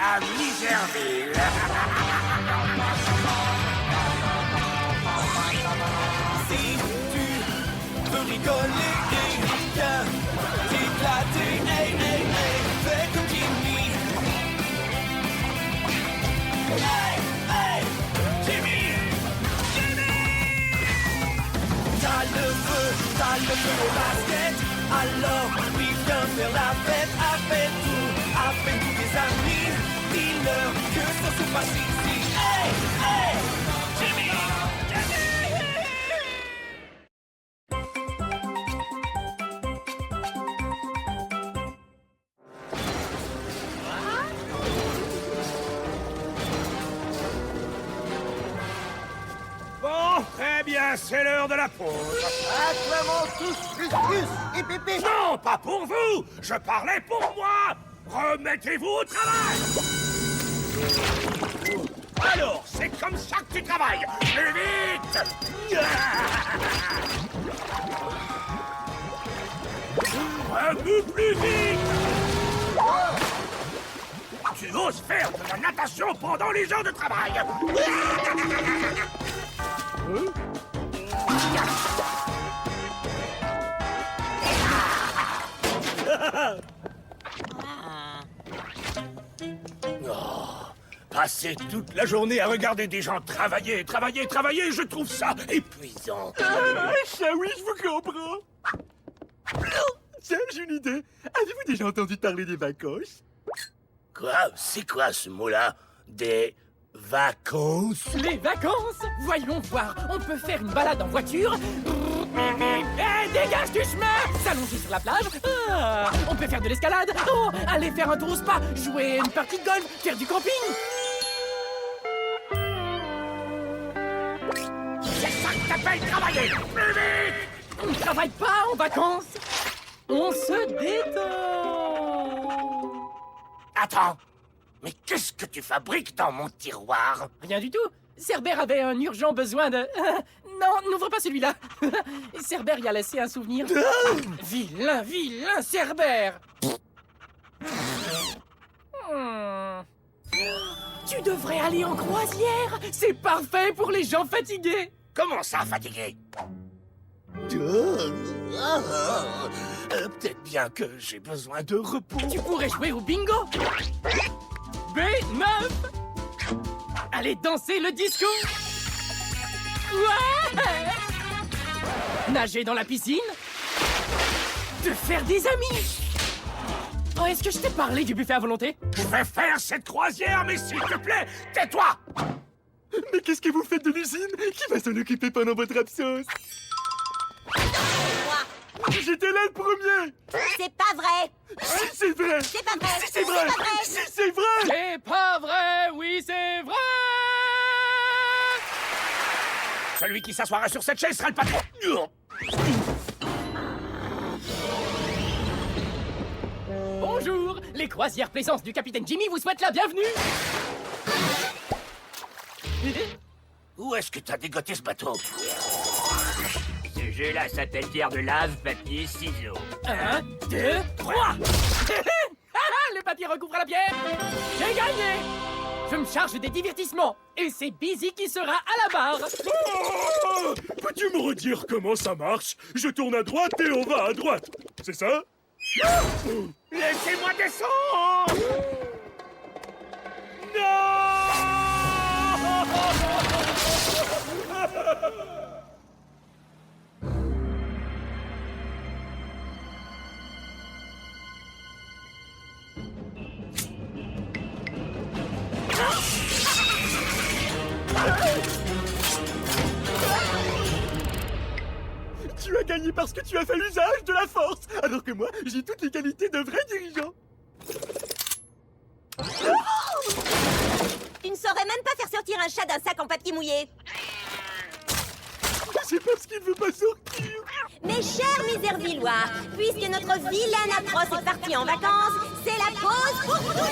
à Miserville. Si tu veux rigoler et rien t'éclater, hey, hey, hey, fais comme Jimmy. Hey, hey, Jimmy, Jimmy. T'as le feu au basket, alors oui, viens faire la fête, appelle tous tes amis, dis-leur que ça se passe ici. Hey, hey, Jimmy, Jimmy. Bon, très bien, c'est l'heure de la pause. Acclamons tous Gus et Pépé. Non, pas pour vous. Je parlais pour moi. Remettez-vous au travail. Alors, c'est comme ça que tu travailles. Plus vite. Un peu plus vite. Tu oses faire de la natation pendant les heures de travail. Passer toute la journée à regarder des gens travailler, je trouve ça épuisant. Ça oui, je vous comprends. Tiens, j'ai une idée. Avez-vous déjà entendu parler des vacances? Quoi? C'est quoi ce mot-là? Des vacances? Les vacances? Voyons voir, on peut faire une balade en voiture. Dégage du chemin! S'allonger sur la plage. Ah, on peut faire de l'escalade. Oh, aller faire un tour au spa, jouer une partie de golf, faire du camping. C'est ça que t'appelles travailler! Plus vite! On ne travaille pas en vacances. On se détend. Attends, mais qu'est-ce que tu fabriques dans mon tiroir? Rien du tout. Cerbère avait un urgent besoin de... non, n'ouvre pas celui-là. Cerbère y a laissé un souvenir. Vilain Cerbère. Tu devrais aller en croisière. C'est parfait pour les gens fatigués. Comment ça, fatigué? Peut-être bien que j'ai besoin de repos. Tu pourrais jouer au bingo. B9. Allez danser le disco. Ouais. Nager dans la piscine. Te faire des amis. Oh, est-ce que je t'ai parlé du buffet à volonté? Je vais faire cette croisière, mais s'il te plaît, tais-toi! Mais qu'est-ce que vous faites de l'usine? Qui va s'en occuper pendant votre absence? J'étais là le premier! C'est pas vrai! Si c'est vrai! C'est pas vrai! Si c'est vrai! C'est pas vrai! Si c'est vrai! C'est pas vrai, oui c'est vrai. Celui qui s'assoira sur cette chaise sera le patron. Bonjour, les croisières Plaisance du capitaine Jimmy vous souhaitent la bienvenue. Où est-ce que t'as dégoté ce bateau? Ce jeu-là s'appelle pierre de lave, papier, ciseaux. 1, 2, 3. Le papier recouvre la pierre. J'ai gagné. Je me charge des divertissements. Et c'est Busy qui sera à la barre. Oh, peux-tu me redire comment ça marche? Je tourne à droite et on va à droite. C'est ça? Laissez-moi descendre! Tu as gagné parce que tu as fait usage de la force, alors que moi, j'ai toutes les qualités d'un vrai dirigeant. Tu ne saurais même pas faire sortir un chat d'un sac en papier mouillé. C'est parce qu'il ne veut pas sortir. Mes chers Miservillois, puisque notre vilain atroce est parti en vacances, c'est la pause pour tout le monde.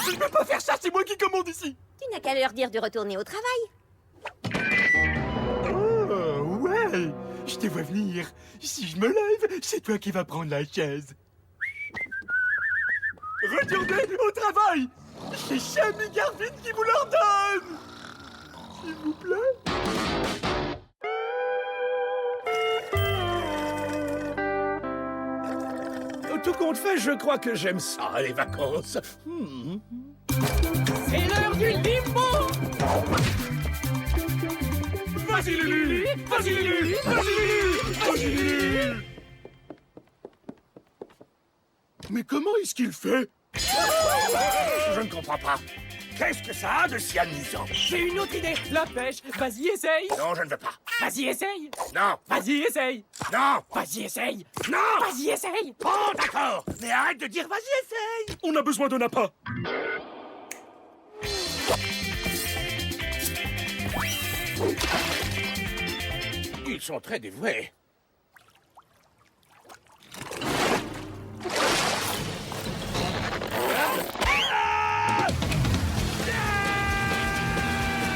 Je ne peux pas faire ça, c'est moi qui commande ici. Tu n'as qu'à leur dire de retourner au travail. Oh, ouais. Je te vois venir. Si je me lève, c'est toi qui vas prendre la chaise. Retournez au travail. C'est Sammy Garfield qui vous l'ordonne. S'il vous plaît. Tout compte fait, je crois que j'aime ça, les vacances. C'est l'heure du limbo. Vas-y, Lulu! Vas-y, Lulu! Vas-y, Lulu! Vas-y, Lulu! Mais comment est-ce qu'il fait? Je ne comprends pas. Qu'est-ce que ça a de si amusant? J'ai une autre idée. La pêche. Vas-y, essaye. Non, je ne veux pas. Vas-y, essaye. Non! Vas-y, essaye. Non! Vas-y, essaye. Non! Vas-y, essaye. Bon, d'accord! Mais arrête de dire vas-y, essaye! On a besoin d'un appât! Ils sont très dévoués.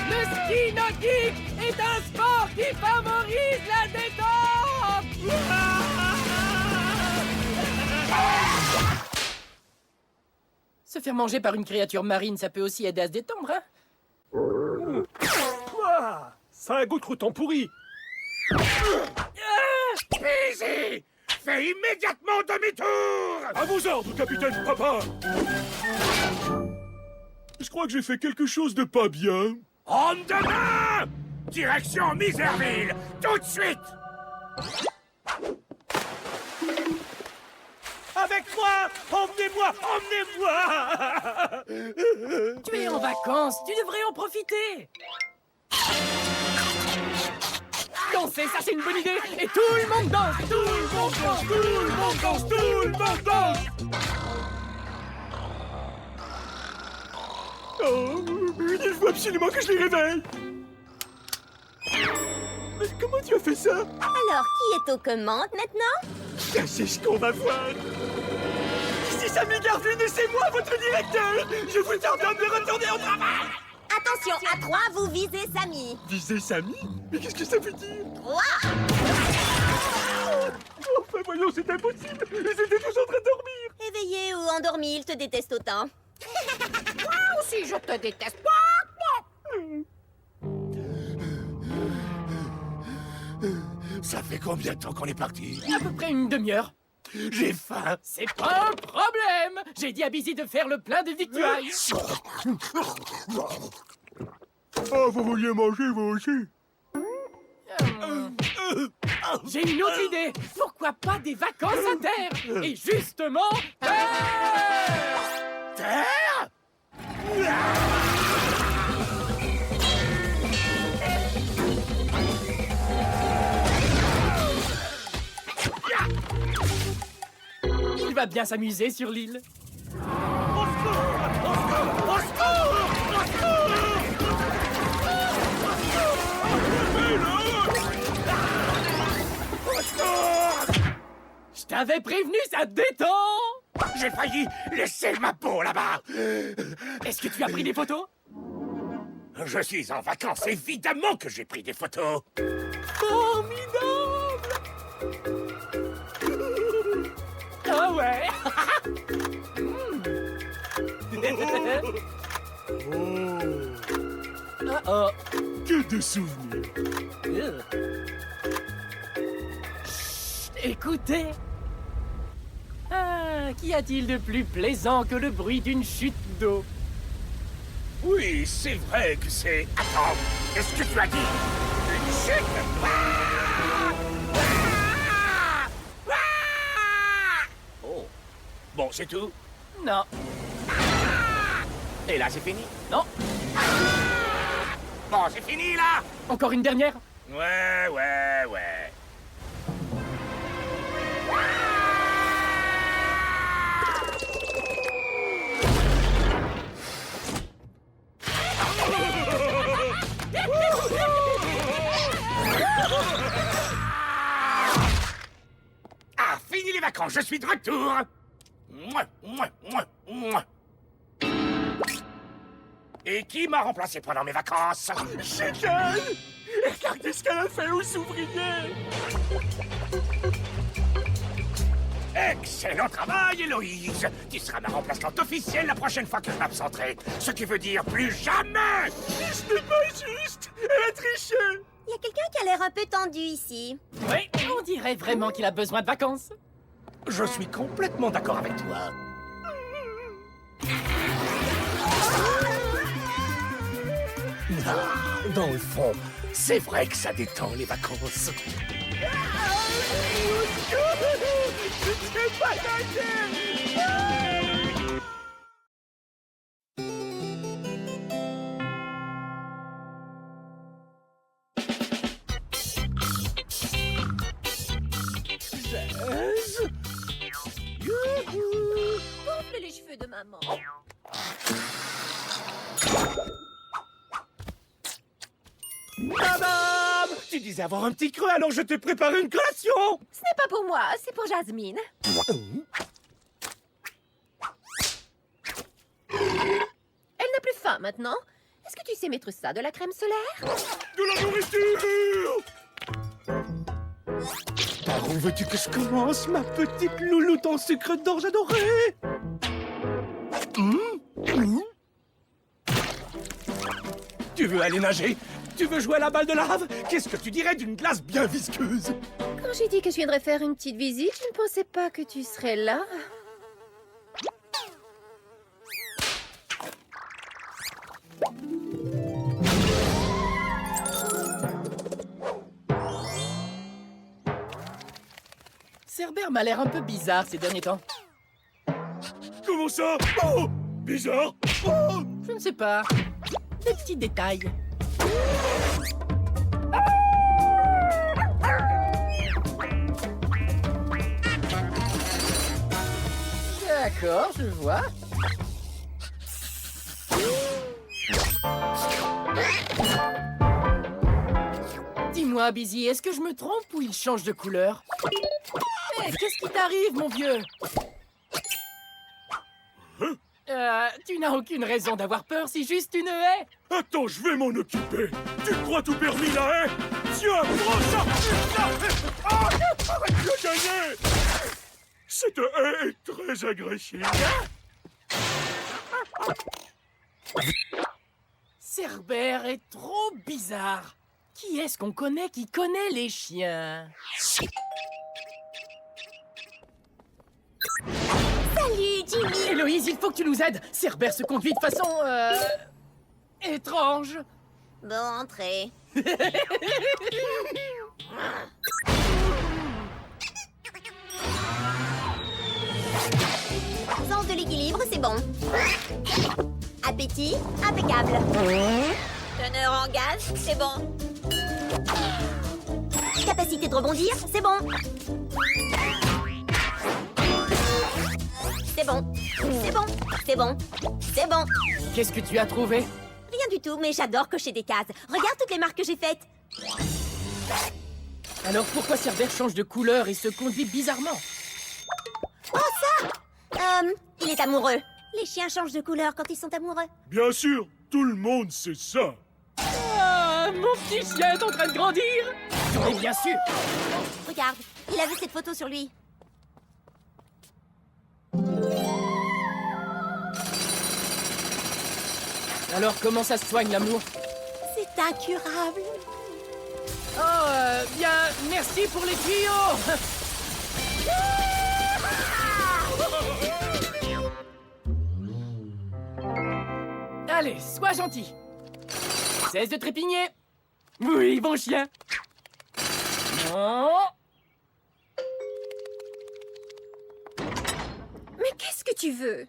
Le ski nautique est un sport qui favorise la détente. Se faire manger par une créature marine, ça peut aussi aider à se détendre, hein? Ouah, ça a goût trop temps pourri. Easy! Fais immédiatement demi-tour! À vos ordres, capitaine Papa! Je crois que j'ai fait quelque chose de pas bien. En demain! Direction Miserville! Tout de suite! Avec moi! Emmenez-moi! Emmenez-moi! Tu es en vacances, tu devrais en profiter. Danser, ça c'est une bonne idée. Et tout le monde danse, tout le monde danse, tout le monde danse, tout le monde danse. Oh, il faut absolument que je les réveille. Mais comment tu as fait ça? Alors, qui est aux commandes maintenant? C'est ce qu'on va voir. C'est Sammy Garfield et c'est moi, votre directeur. Je vous ordonne de retourner au travail. Attention, à 3, vous visez Samy. Viser Sammy? Mais qu'est-ce que ça veut dire? 3. Enfin, voyons, c'est impossible. Ils étaient tous en train de dormir. Éveillé ou endormi, il te déteste autant. Si je te déteste. Ça fait combien de temps qu'on est parti? À peu près une demi-heure. J'ai faim. C'est pas un problème. J'ai dit à Busy de faire le plein de victuailles. Oh, vous vouliez manger, vous aussi? J'ai une autre idée. Pourquoi pas des vacances à terre? Et justement, Terre? il va bien s'amuser sur l'île. Je t'avais prévenu, ça détend. J'ai failli laisser ma peau là-bas. Est-ce que tu as pris des photos? Je suis en vacances, évidemment que j'ai pris des photos. Formidable! Ah ouais! Oh. Que de souvenirs. Chut, écoutez! Ah, qu'y a-t-il de plus plaisant que le bruit d'une chute d'eau? Oui, c'est vrai que c'est... Attends, qu'est-ce que tu as dit? Une chute? Oh, bon, c'est tout? Non. Et là, c'est fini? Non. Bon, c'est fini, là? Encore une dernière? Ouais. Ah, fini les vacances, je suis de retour. Et qui m'a remplacé pendant mes vacances? Chicken! Regardez ce qu'elle a fait aux ouvriers! Hé, Excellent travail, Héloïse. Tu seras ma remplaçante officielle la prochaine fois que je m'absenterai. Ce qui veut dire plus jamais. Ce n'est pas juste. Elle a triché. Il y a quelqu'un qui a l'air un peu tendu ici. Oui, on dirait vraiment qu'il a besoin de vacances. Je suis complètement d'accord avec toi. Ah, dans le fond, c'est vrai que ça détend les vacances. Gonfle les cheveux de maman. Madame, tu disais avoir un petit creux, alors je t'ai préparé une collation. Ce n'est pas pour moi, c'est pour Jasmine. Elle n'a plus faim maintenant. Est-ce que tu sais mettre ça, de la crème solaire? De la nourriture! Par où veux-tu que je commence, ma petite louloute en sucre d'orge adorée? Tu veux aller nager? Tu veux jouer à la balle de lave? Qu'est-ce que tu dirais d'une glace bien visqueuse? Quand j'ai dit que je viendrais faire une petite visite, je ne pensais pas que tu serais là. Cerbère m'a l'air un peu bizarre ces derniers temps. Comment ça? Oh! Bizarre! Oh! Je ne sais pas. Des petits détails. D'accord, je vois. Dis-moi, Busy, est-ce que je me trompe ou il change de couleur? Hé, qu'est-ce qui t'arrive, mon vieux? Tu n'as aucune raison d'avoir peur, c'est juste une haie. Attends, je vais m'en occuper. Tu crois tout permis, la haie? Tiens, prends ça! Ah! Arrête de gagner! Cette haie est très agressive. Cerbère est trop bizarre. Qui est-ce qu'on connaît qui connaît les chiens? Salut, Jimmy! Héloïse, il faut que tu nous aides. Cerbère se conduit de façon... étrange. Bon, entrez. Sens de l'équilibre, c'est bon. Appétit, impeccable. Teneur en gaz, c'est bon. Capacité de rebondir, c'est bon. C'est bon, c'est bon, c'est bon, c'est bon. Qu'est-ce que tu as trouvé? Rien du tout, mais j'adore cocher des cases. Regarde toutes les marques que j'ai faites. Alors pourquoi Cerbère change de couleur et se conduit bizarrement? Oh, ça! Il est amoureux. Les chiens changent de couleur quand ils sont amoureux. Bien sûr, tout le monde sait ça. Ah, mon petit chien est en train de grandir. Et bien sûr. Regarde, il avait cette photo sur lui. Alors comment ça se soigne l'amour? C'est incurable. Oh, bien, merci pour les tuyaux. Allez, sois gentil. Cesse de trépigner. Oui, bon chien. Non. Mais qu'est-ce que tu veux?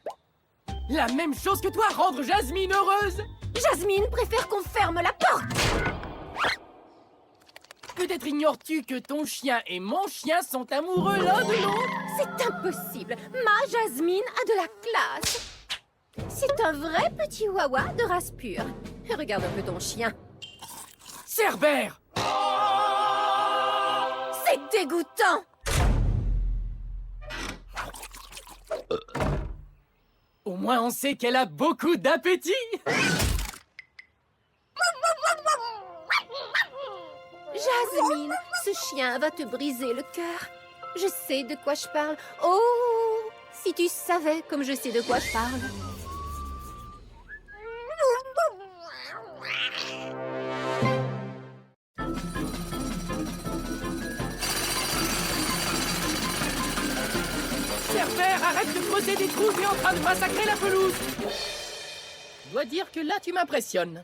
La même chose que toi, rendre Jasmine heureuse. Jasmine préfère qu'on ferme la porte. Peut-être ignores-tu que ton chien et mon chien sont amoureux l'un de l'autre? C'est impossible. Ma Jasmine a de la classe. C'est un vrai petit wawa de race pure. Regarde un peu ton chien. Cerbère! C'est dégoûtant. Au moins on sait qu'elle a beaucoup d'appétit. Jasmine, ce chien va te briser le cœur. Je sais de quoi je parle. Oh, si tu savais comme je sais de quoi je parle. Cerbère, arrête de creuser des trous, t'es en train de massacrer la pelouse. Je dois dire que là, tu m'impressionnes.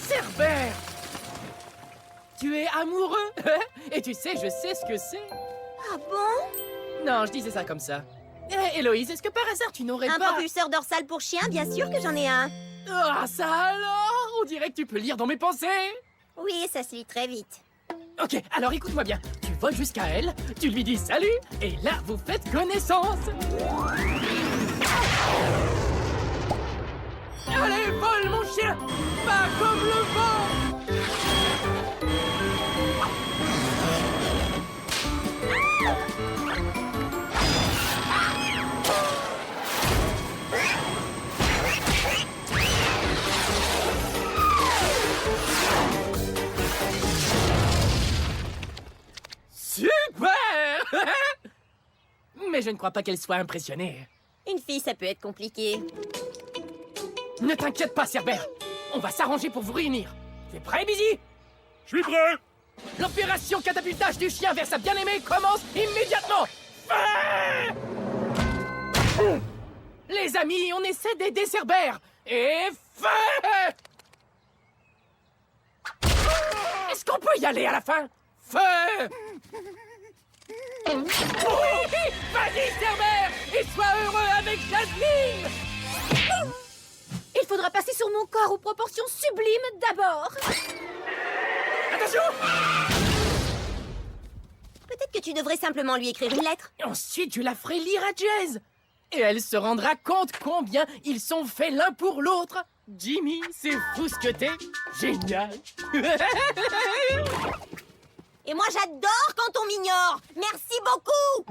Cerbère! Tu es amoureux? Et tu sais, je sais ce que c'est. Ah bon? Non, je disais ça comme ça. Eh, Héloïse, est-ce que par hasard tu n'aurais Un pas... propulseur dorsal pour chien, bien sûr que j'en ai un. Ah, ça alors! On dirait que tu peux lire dans mes pensées. Oui, ça se lit très vite. Ok, alors écoute-moi bien. Tu voles jusqu'à elle, tu lui dis salut, et là, vous faites connaissance. Allez, vole, mon chien! Pas comme le vent! Super! Mais je ne crois pas qu'elle soit impressionnée. Une fille, ça peut être compliqué. Ne t'inquiète pas, Cerbère. On va s'arranger pour vous réunir. T'es prêt, Busy? Je suis prêt. L'opération catapultage du chien vers sa bien-aimée commence immédiatement. Feu! Les amis, on essaie d'aider Cerbère. Et feu! Est-ce qu'on peut y aller à la fin? Feu! Vas-y, Cerbère, et sois heureux avec Jasmine! Il faudra passer sur mon corps aux proportions sublimes d'abord. Attention! Peut-être que tu devrais simplement lui écrire une lettre. Ensuite, je la ferai lire à Jazz. Et elle se rendra compte combien ils sont faits l'un pour l'autre. Jimmy, c'est fou ce que t'es. Génial. Et moi, j'adore quand on m'ignore. Merci beaucoup.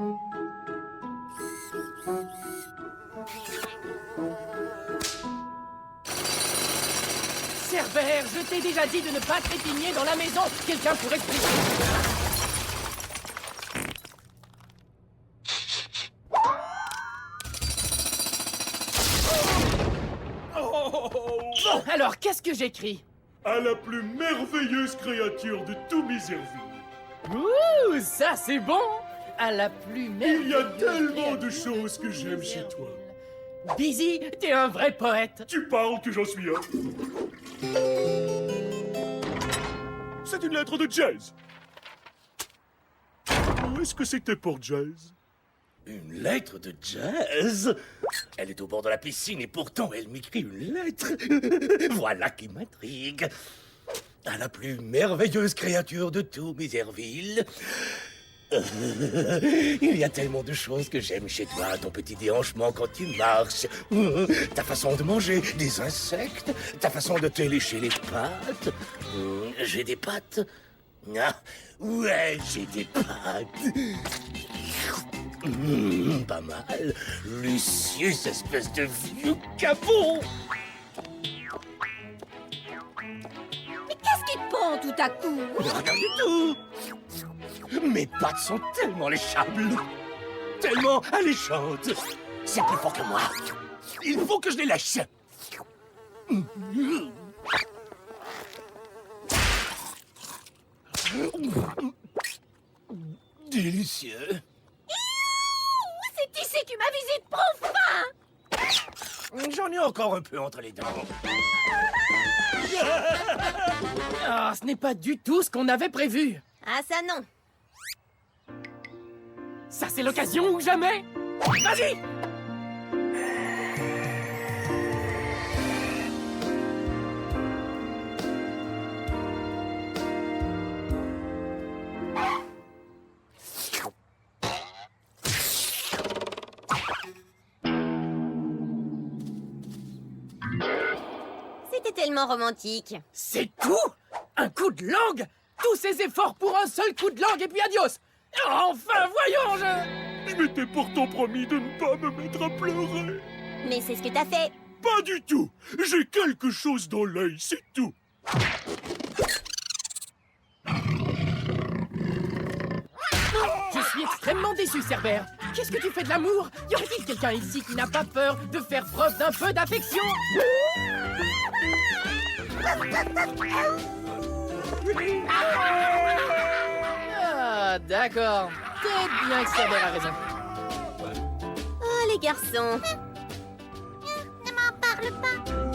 Cerbère, je t'ai déjà dit de ne pas trépigner dans la maison. Quelqu'un pourrait expliquer. Bon, alors, qu'est-ce que j'écris? À la plus merveilleuse créature de tout Miserville. Ouh, ça c'est bon. À la plus merveilleuse... Il y a tellement de créature choses que j'aime chez toi. Busy, t'es un vrai poète. Tu parles que j'en suis un. C'est une lettre de Jazz. Où est-ce que c'était pour Jazz? Une lettre de Jazz? Elle est au bord de la piscine et pourtant elle m'écrit une lettre. Voilà qui m'intrigue. À la plus merveilleuse créature de tout Miserville. Il y a tellement de choses que j'aime chez toi. Ton petit déhanchement quand tu marches. Ta façon de manger des insectes. Ta façon de te lécher les pattes. J'ai des pattes. Ah, ouais, j'ai des pattes. Pas mal. Lucius, espèce de vieux capot. Mais qu'est-ce qui te pend tout à coup? Rien du tout. Mes pattes sont tellement léchables. Tellement alléchantes. C'est plus fort que moi. Il faut que je les lâche. Délicieux. C'est ici que ma visite prend fin. J'en ai encore un peu entre les dents. Ah, ce n'est pas du tout ce qu'on avait prévu. Ah ça non. Ça, c'est l'occasion ou jamais. Vas-y! C'était tellement romantique. C'est tout? Un coup de langue? Tous ces efforts pour un seul coup de langue et puis adios! Enfin, voyons, Je m'étais pourtant promis de ne pas me mettre à pleurer. Mais c'est ce que t'as fait. Pas du tout. J'ai quelque chose dans l'œil, c'est tout. Je suis extrêmement déçu, Cerbère. Qu'est-ce que tu fais de l'amour? Y aurait-il quelqu'un ici qui n'a pas peur de faire preuve d'un peu d'affection? Ah, d'accord. Peut-être bien que Cerbère a raison. Oh, les garçons. Ne m'en parle pas.